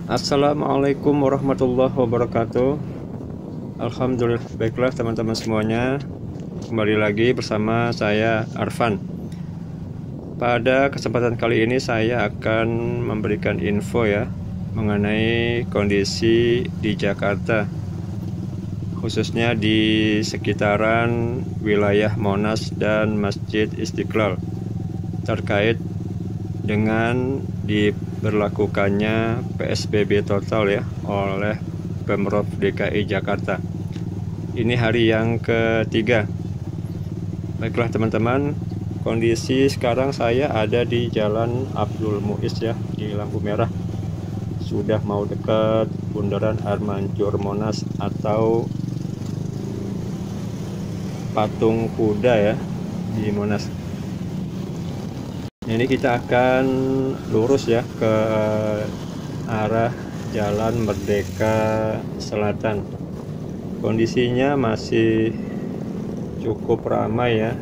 Assalamualaikum warahmatullahi wabarakatuh. Alhamdulillah, baiklah teman-teman semuanya. Kembali lagi bersama saya Arfan. Pada kesempatan kali ini saya akan memberikan info ya mengenai kondisi di Jakarta, khususnya di sekitaran wilayah Monas dan Masjid Istiqlal, terkait dengan diberlakukannya PSBB total ya oleh Pemprov DKI Jakarta. Ini hari yang ketiga. Baiklah teman-teman, kondisi sekarang saya ada di Jalan Abdul Muiz ya, di lampu merah. Sudah mau dekat Bundaran Air Mancur Monas atau Patung Kuda ya di Monas. Ini kita akan lurus ya ke arah Jalan Merdeka Selatan. Kondisinya masih cukup ramai ya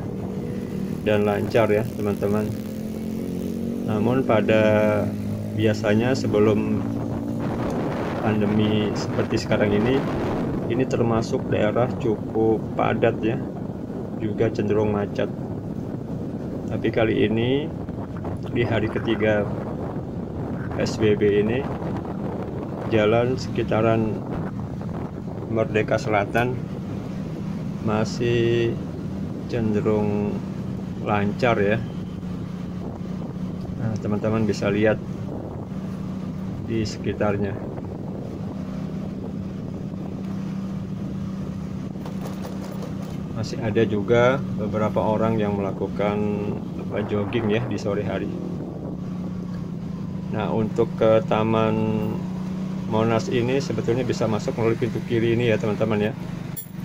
dan lancar ya teman-teman. Namun pada biasanya sebelum pandemi seperti sekarang ini termasuk daerah cukup padat ya, juga cenderung macet. Tapi kali ini di hari ketiga PSBB ini, jalan sekitaran Merdeka Selatan masih cenderung lancar ya. Nah, teman-teman bisa lihat di sekitarnya. Masih ada juga beberapa orang yang melakukan jogging ya di sore hari. Nah, untuk ke Taman Monas ini sebetulnya bisa masuk melalui pintu kiri ini ya teman-teman ya.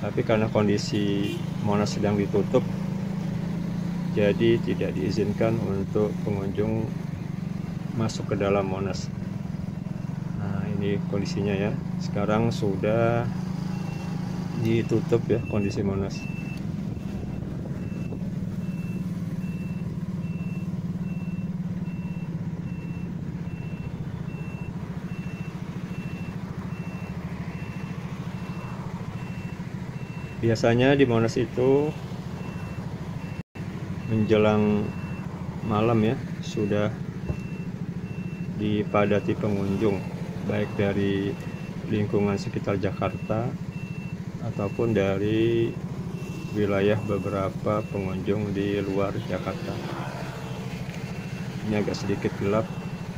Tapi karena kondisi Monas sedang ditutup, jadi tidak diizinkan untuk pengunjung masuk ke dalam Monas. Nah, ini kondisinya ya. Sekarang sudah ditutup ya kondisi Monas. Biasanya di Monas itu menjelang malam ya sudah dipadati pengunjung, baik dari lingkungan sekitar Jakarta ataupun dari wilayah beberapa pengunjung di luar Jakarta. Ini agak sedikit gelap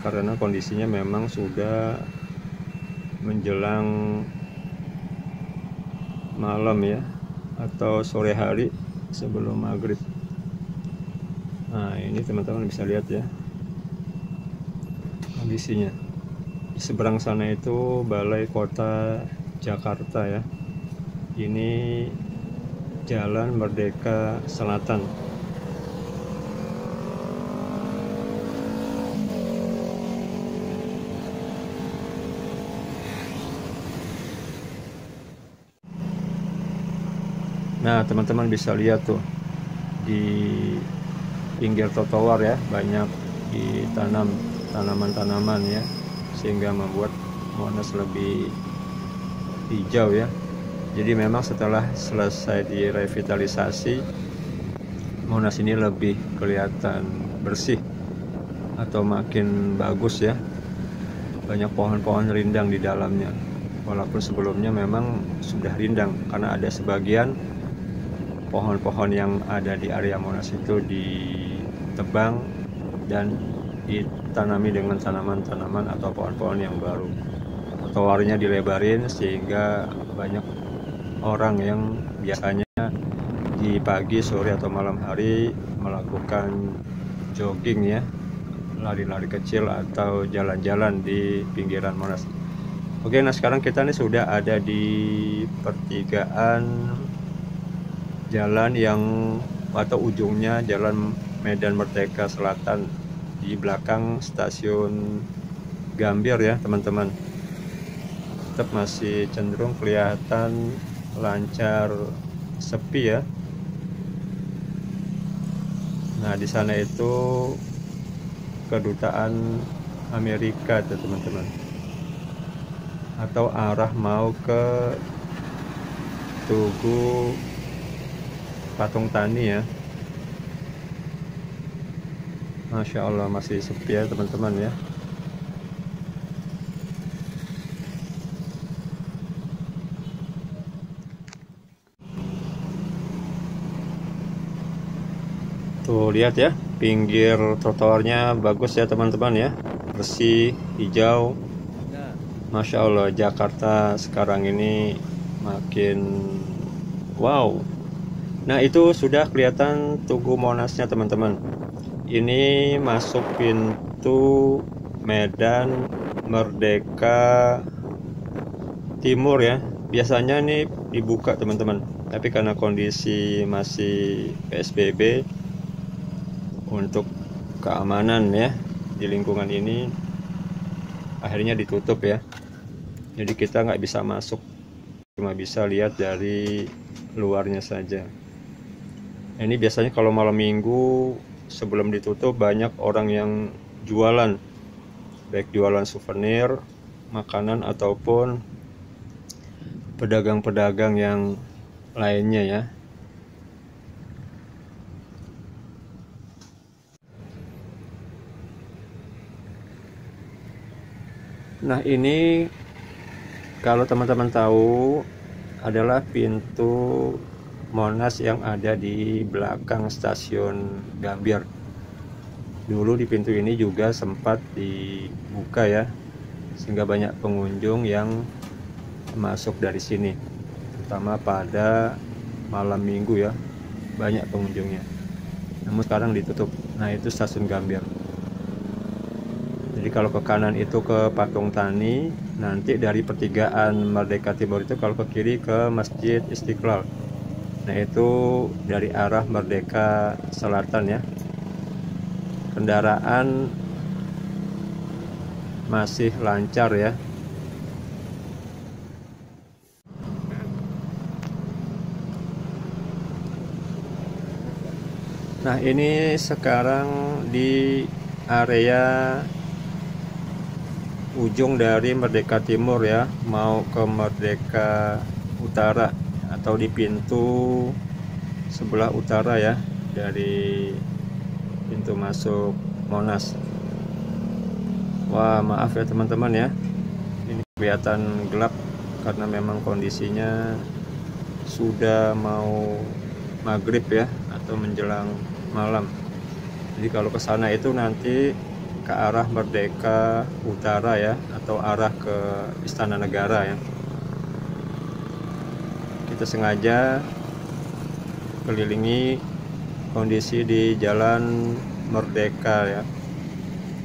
karena kondisinya memang sudah menjelang malam ya, atau sore hari sebelum maghrib. Nah, ini teman-teman bisa lihat ya kondisinya. Di seberang sana itu Balai Kota Jakarta ya. Ini Jalan Merdeka Selatan. Nah, teman-teman bisa lihat tuh di pinggir trotoar ya, banyak ditanam tanaman-tanaman ya, sehingga membuat Monas lebih hijau ya. Jadi memang setelah selesai direvitalisasi, Monas ini lebih kelihatan bersih atau makin bagus ya. Banyak pohon-pohon rindang di dalamnya. Walaupun sebelumnya memang sudah rindang karena ada sebagian pohon-pohon yang ada di area Monas itu ditebang dan ditanami dengan tanaman-tanaman atau pohon-pohon yang baru. Trotoarnya dilebarin sehingga banyak orang yang biasanya di pagi, sore atau malam hari melakukan jogging ya, lari-lari kecil atau jalan-jalan di pinggiran Monas. Oke, nah sekarang kita nih sudah ada di pertigaan jalan yang atau ujungnya Jalan Medan Merdeka Selatan, di belakang stasiun Gambir ya teman-teman. Tetap masih cenderung kelihatan lancar, sepi ya. Nah, di sana itu kedutaan Amerika tuh teman-teman. atau arah mau ke Tugu Patung Tani ya. Masya Allah masih sepi ya teman-teman ya. Tuh lihat ya, pinggir trotoarnya bagus ya teman-teman ya, bersih, hijau. Masya Allah, Jakarta sekarang ini makin wow. Nah itu sudah kelihatan Tugu Monasnya teman-teman. Ini masuk pintu Medan Merdeka Timur ya. Biasanya ini dibuka teman-teman, tapi karena kondisi masih PSBB, untuk keamanan ya di lingkungan ini akhirnya ditutup ya. Jadi kita nggak bisa masuk, cuma bisa lihat dari luarnya saja. Ini biasanya kalau malam minggu sebelum ditutup banyak orang yang jualan, baik jualan souvenir, makanan ataupun pedagang-pedagang yang lainnya ya. Nah ini kalau teman-teman tahu adalah pintu Monas yang ada di belakang stasiun Gambir. Dulu di pintu ini juga sempat dibuka ya, sehingga banyak pengunjung yang masuk dari sini, terutama pada malam minggu ya, banyak pengunjungnya. Namun sekarang ditutup. Nah itu stasiun Gambir. Jadi kalau ke kanan itu ke Patung Tani, nanti dari pertigaan Merdeka Timur itu kalau ke kiri ke Masjid Istiqlal. Nah itu dari arah Merdeka Selatan ya. Kendaraan masih lancar ya. Nah ini sekarang di area ujung dari Merdeka Timur ya, mau ke Merdeka Utara atau di pintu sebelah utara ya, dari pintu masuk Monas. Wah maaf ya teman-teman ya, ini kelihatan gelap karena memang kondisinya sudah mau maghrib ya, atau menjelang malam. Jadi kalau ke sana itu nanti ke arah Merdeka Utara ya, atau arah ke Istana Negara ya. Kita sengaja kelilingi kondisi di Jalan Merdeka ya.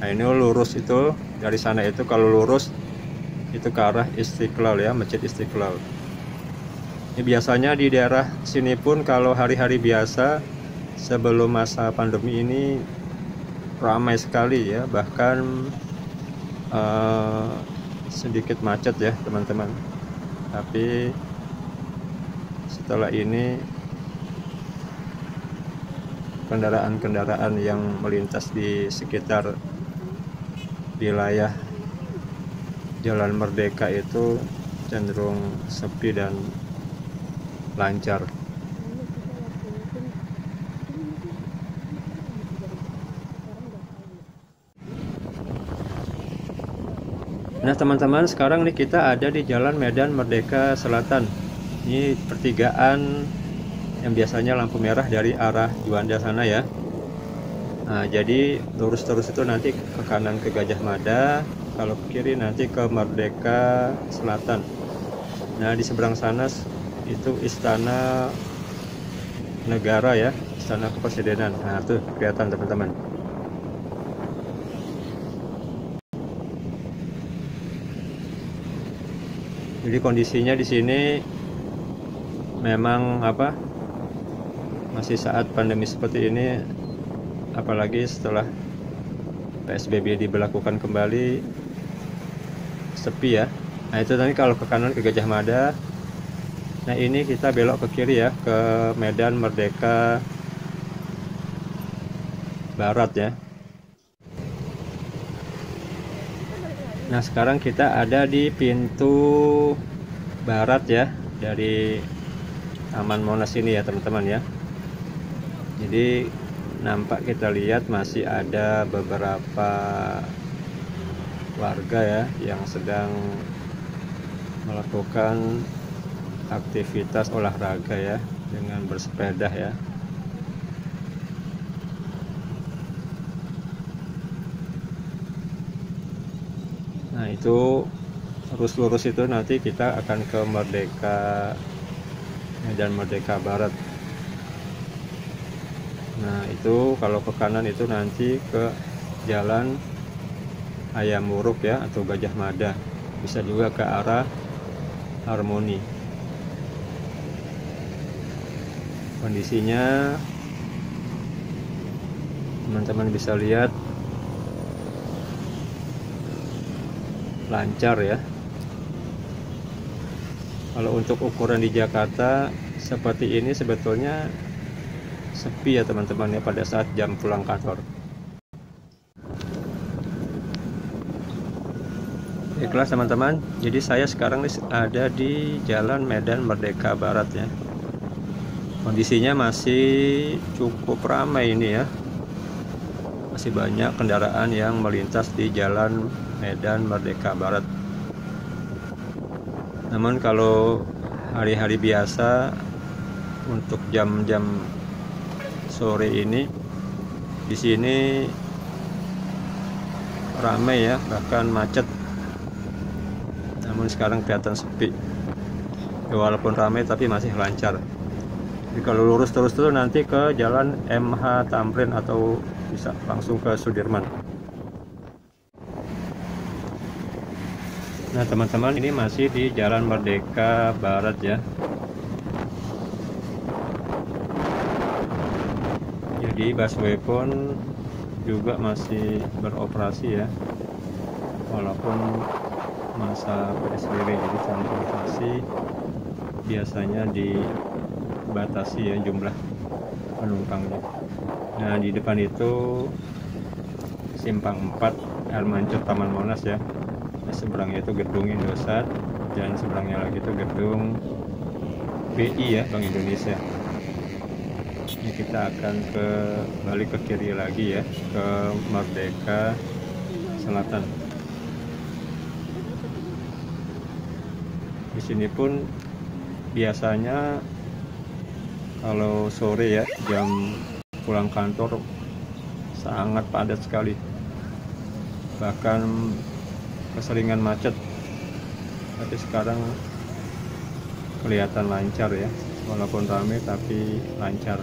Nah ini lurus itu, dari sana itu kalau lurus itu ke arah Istiqlal ya, Masjid Istiqlal. Ini biasanya di daerah sini pun kalau hari-hari biasa sebelum masa pandemi ini ramai sekali ya, bahkan sedikit macet ya teman-teman. Tapi setelah ini kendaraan-kendaraan yang melintas di sekitar wilayah Jalan Merdeka itu cenderung sepi dan lancar. Nah teman-teman, sekarang nih kita ada di Jalan Medan Merdeka Selatan. Ini pertigaan yang biasanya lampu merah dari arah Juanda sana ya. Nah jadi lurus terus itu nanti ke kanan ke Gajah Mada, kalau ke kiri nanti ke Merdeka Selatan. Nah di seberang sana itu Istana Negara ya, Istana Kepresidenan. Nah tuh kelihatan teman-teman. Jadi kondisinya di sini memang masih saat pandemi seperti ini, apalagi setelah PSBB diberlakukan kembali, sepi ya. Nah itu tadi kalau ke kanan ke Gajah Mada. Nah ini kita belok ke kiri ya, ke Medan Merdeka Barat ya. Nah, sekarang kita ada di pintu barat ya dari Taman Monas ini ya teman-teman ya. Jadi nampak kita lihat masih ada beberapa warga ya yang sedang melakukan aktivitas olahraga ya dengan bersepeda ya. Nah, itu lurus-lurus itu nanti kita akan ke Medan Merdeka Barat. Nah, itu kalau ke kanan itu nanti ke Jalan Hayam Wuruk ya atau Gajah Mada. Bisa juga ke arah Harmoni. Kondisinya teman-teman bisa lihat lancar ya. Kalau untuk ukuran di Jakarta seperti ini sebetulnya sepi ya teman-teman ya pada saat jam pulang kantor. Baiklah teman-teman, jadi saya sekarang ada di Jalan Medan Merdeka Barat ya. Kondisinya masih cukup ramai ini ya. Masih banyak kendaraan yang melintas di Jalan Medan Merdeka Barat. Namun kalau hari-hari biasa untuk jam-jam sore ini di sini ramai ya, bahkan macet. Namun sekarang kelihatan sepi. Ya, walaupun ramai tapi masih lancar. Jadi kalau lurus terus nanti ke Jalan MH Tamrin atau bisa langsung ke Sudirman. Nah teman-teman, ini masih di Jalan Merdeka Barat ya. Jadi busway pun juga masih beroperasi ya, walaupun masa PSBB. Jadi transportasi biasanya dibatasi ya jumlah penumpangnya. Nah di depan itu Simpang 4 Air Mancur Taman Monas ya. Seberangnya itu gedung Indosat dan seberangnya lagi itu gedung BI ya, Bank Indonesia. Ini kita akan balik ke kiri lagi ya, ke Merdeka Selatan. Di sini pun biasanya kalau sore ya, jam pulang kantor sangat padat sekali, bahkan keseringan macet. Tapi sekarang kelihatan lancar ya, walaupun ramai tapi lancar.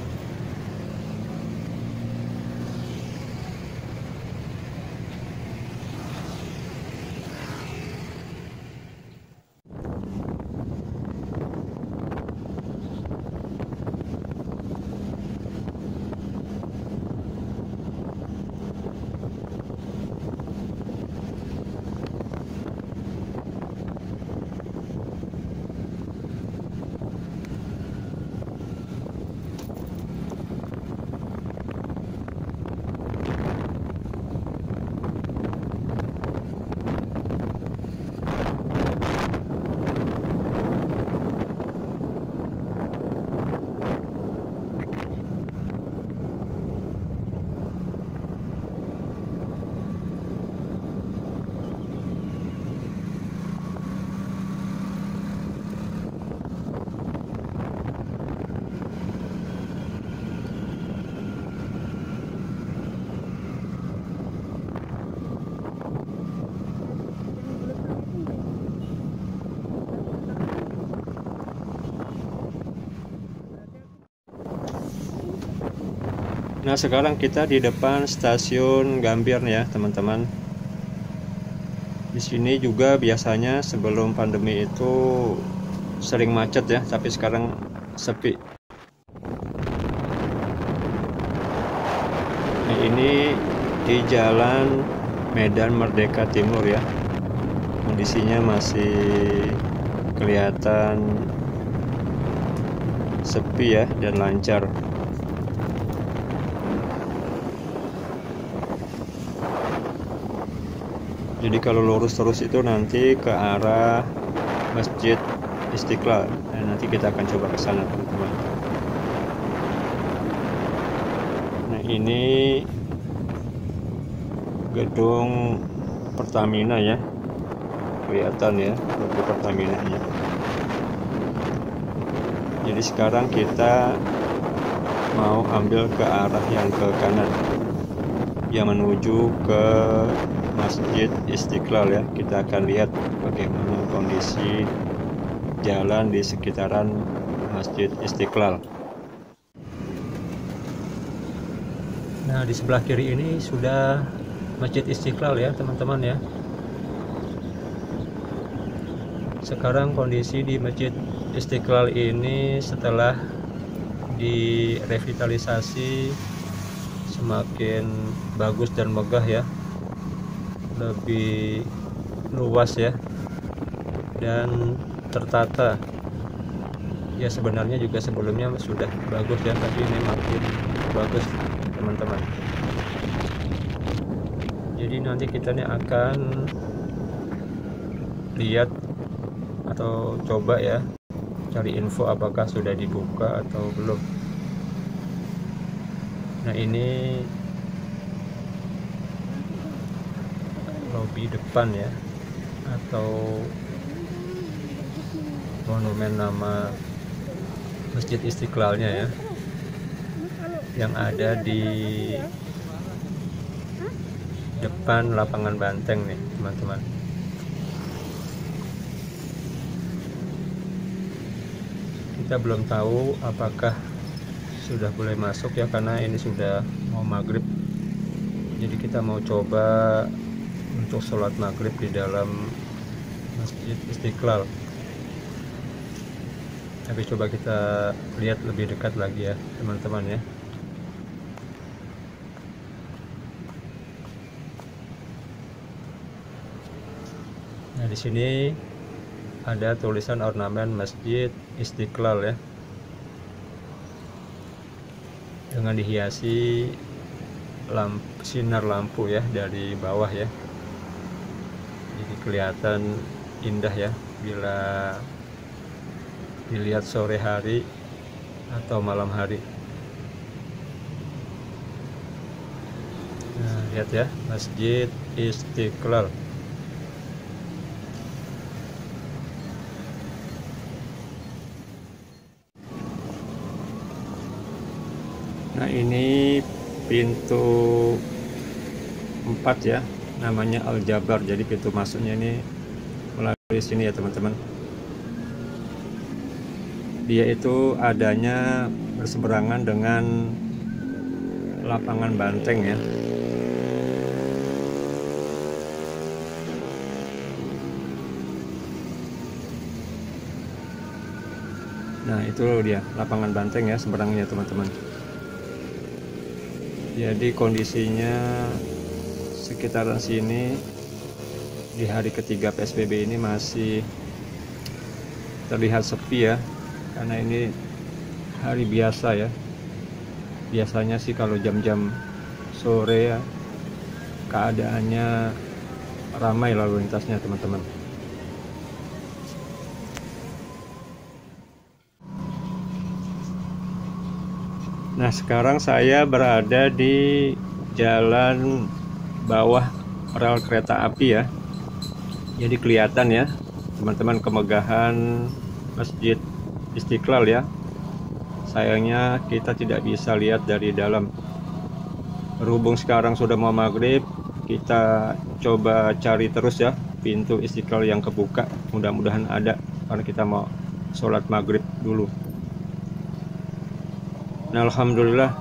Nah sekarang kita di depan stasiun Gambir ya teman-teman. Di sini juga biasanya sebelum pandemi itu sering macet ya, tapi sekarang sepi. Nah, ini di Jalan Medan Merdeka Timur ya. Kondisinya masih kelihatan sepi ya dan lancar. Jadi kalau lurus terus itu nanti ke arah Masjid Istiqlal. Nah, nanti kita akan coba ke sana, teman-teman. Nah, ini gedung Pertamina ya. Kelihatan ya logo Pertamina-nya. Jadi sekarang kita mau ambil ke arah yang ke kanan, yang menuju ke Masjid Istiqlal ya. Kita akan lihat bagaimana kondisi jalan di sekitaran Masjid Istiqlal. Nah, di sebelah kiri ini sudah Masjid Istiqlal ya, teman-teman ya. Sekarang kondisi di Masjid Istiqlal ini setelah direvitalisasi semakin bagus dan megah ya, lebih luas ya, dan tertata ya. Sebenarnya juga sebelumnya sudah bagus ya, tapi ini makin bagus, teman-teman. Jadi nanti kita nih akan lihat atau coba ya, cari info apakah sudah dibuka atau belum. Nah, ini lobi depan ya, atau monumen nama Masjid Istiqlalnya ya, yang ada di depan lapangan banteng nih, teman-teman. Kita belum tahu apakah sudah boleh masuk ya, karena ini sudah mau maghrib. Jadi kita mau coba untuk sholat maghrib di dalam Masjid Istiqlal. Tapi coba kita lihat lebih dekat lagi ya, teman-teman ya. Nah, di sini ada tulisan ornamen Masjid Istiqlal ya, dengan dihiasi sinar lampu ya dari bawah ya. Jadi kelihatan indah ya bila dilihat sore hari atau malam hari. Nah, lihat ya, Masjid Istiqlal. Nah, ini pintu 4 ya, namanya Al-Jabar. Jadi pintu masuknya ini melalui sini ya, teman-teman. Dia itu adanya berseberangan dengan lapangan banteng ya. Nah, itu dia lapangan banteng ya, seberangnya teman-teman. Jadi kondisinya sekitaran sini di hari ketiga PSBB ini masih terlihat sepi ya, karena ini hari biasa ya. Biasanya sih kalau jam-jam sore ya keadaannya ramai lalu lintasnya, teman-teman. Nah, sekarang saya berada di jalan bawah rel kereta api ya. Jadi kelihatan ya, teman-teman, kemegahan Masjid Istiqlal ya. Sayangnya kita tidak bisa lihat dari dalam. Berhubung sekarang sudah mau maghrib, kita coba cari terus ya pintu Istiqlal yang kebuka. Mudah-mudahan ada, karena kita mau sholat maghrib dulu. Nah, alhamdulillah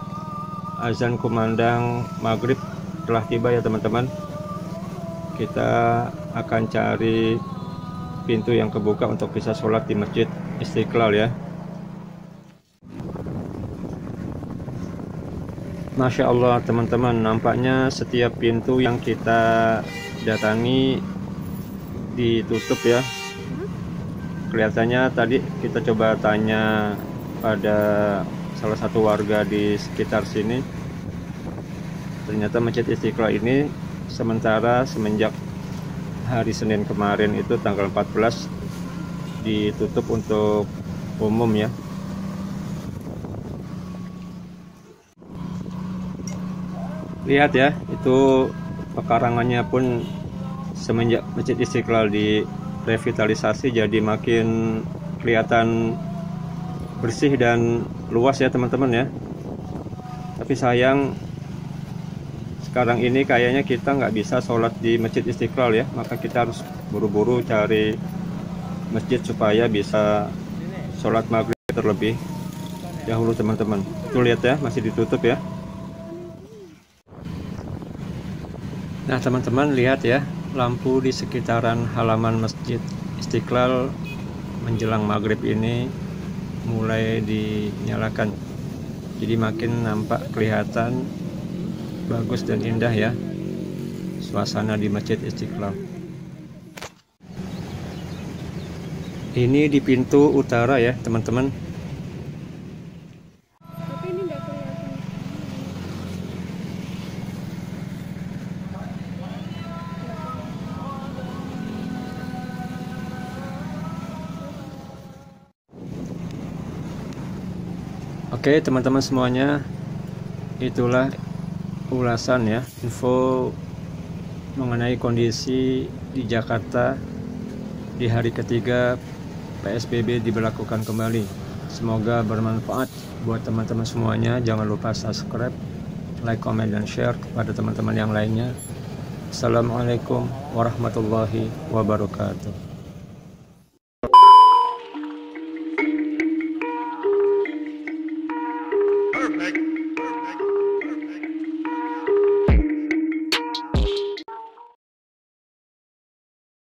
azan kumandang maghrib telah tiba ya, teman-teman. Kita akan cari pintu yang kebuka untuk bisa sholat di Masjid Istiqlal ya. Masya Allah, teman-teman, nampaknya setiap pintu yang kita datangi ditutup ya. Kelihatannya tadi kita coba tanya pada salah satu warga di sekitar sini, ternyata Masjid Istiqlal ini sementara semenjak hari Senin kemarin itu tanggal 14 ditutup untuk umum ya. Lihat ya, itu pekarangannya pun semenjak Masjid Istiqlal direvitalisasi jadi makin kelihatan bersih dan luas ya teman-teman ya. Tapi sayang sekarang ini kayaknya kita nggak bisa sholat di Masjid Istiqlal ya, maka kita harus buru-buru cari masjid supaya bisa sholat maghrib terlebih dahulu teman-teman. Tuh lihat ya, masih ditutup ya. Nah teman-teman lihat ya, lampu di sekitaran halaman Masjid Istiqlal menjelang maghrib ini mulai dinyalakan, jadi makin nampak kelihatan bagus dan indah ya suasana di Masjid Istiqlal. Ini di pintu utara ya teman-teman. Tapi ini nggak kelihatan. Oke teman-teman semuanya, itulah ulasan ya, info mengenai kondisi di Jakarta di hari ketiga PSBB diberlakukan kembali. Semoga bermanfaat buat teman-teman semuanya. Jangan lupa subscribe, like, comment, dan share kepada teman-teman yang lainnya. Assalamualaikum warahmatullahi wabarakatuh.